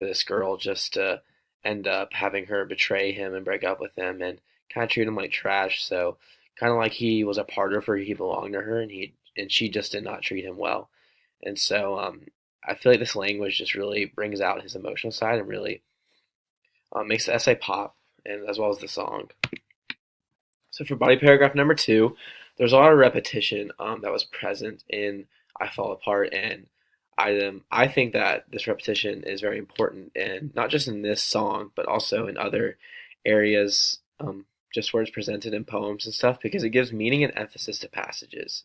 this girl just to end up having her betray him and break up with him and kind of treat him like trash. So kind of like he was a part of her, he belonged to her, and she just did not treat him well. And so I feel like this language just really brings out his emotional side and really makes the essay pop, and as well as the song. So for body paragraph number two, there's a lot of repetition that was present in "I Fall Apart," and I think that this repetition is very important, and not just in this song, but also in other areas, just where it's presented in poems and stuff, because it gives meaning and emphasis to passages.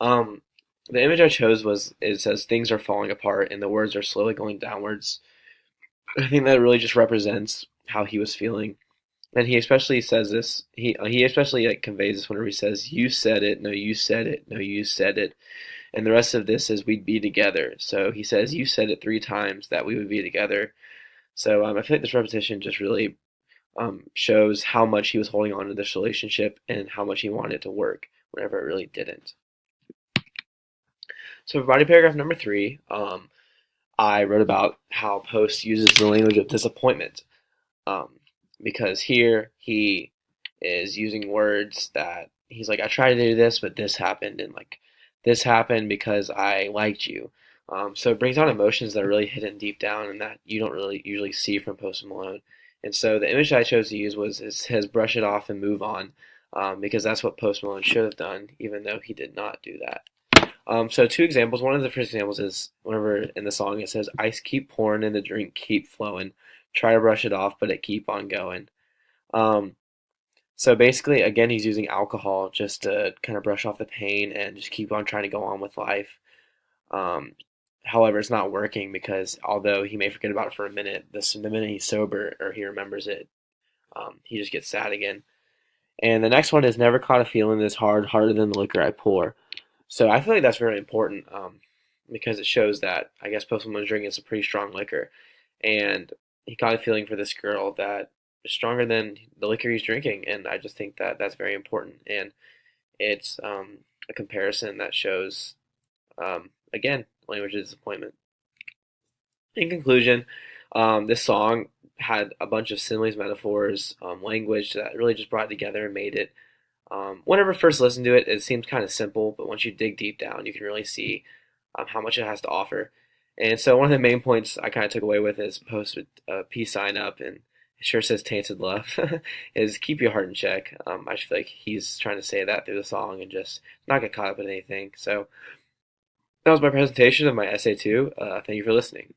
Um, the image I chose was it says things are falling apart and the words are slowly going downwards. I think that really just represents how he was feeling, and he especially says this. He especially like conveys this whenever he says, "You said it, no, you said it, no, you said it," and the rest of this is "we'd be together." So he says, "You said it three times that we would be together." So I feel like this repetition just really shows how much he was holding on to this relationship and how much he wanted it to work whenever it really didn't. So for body paragraph number three, I wrote about how Post uses the language of disappointment, um, because here he is using words that he's like, I tried to do this, but this happened, and like this happened because I liked you. So it brings out emotions that are really hidden deep down and that you don't really usually see from Post Malone. And so the image that I chose to use was his brush it off and move on, because that's what Post Malone should have done, even though he did not do that. So two examples. One of the first examples is whenever in the song it says, "Ice keep pouring and the drink keep flowing. Try to brush it off, but it keep on going." Um, so basically, again, he's using alcohol just to kind of brush off the pain and just keep on trying to go on with life. Um, However, it's not working because although he may forget about it for a minute, the minute he's sober or he remembers it, he just gets sad again. And the next one is never caught a feeling this hard, harder than the liquor I pour. So I feel like that's very important, because it shows that I guess Post Malone's drinking is a pretty strong liquor, and he got a feeling for this girl that is stronger than the liquor he's drinking, and I just think that that's very important, and it's a comparison that shows, again, language of disappointment. In conclusion, this song had a bunch of similes, metaphors, language that really just brought it together and made it. Whenever I first listen to it, it seems kind of simple, but once you dig deep down, you can really see how much it has to offer. And so one of the main points I kind of took away with is Post with a peace sign up, and it sure says tainted love, is keep your heart in check. I just feel like he's trying to say that through the song and just not get caught up in anything. So that was my presentation of my essay too. Thank you for listening.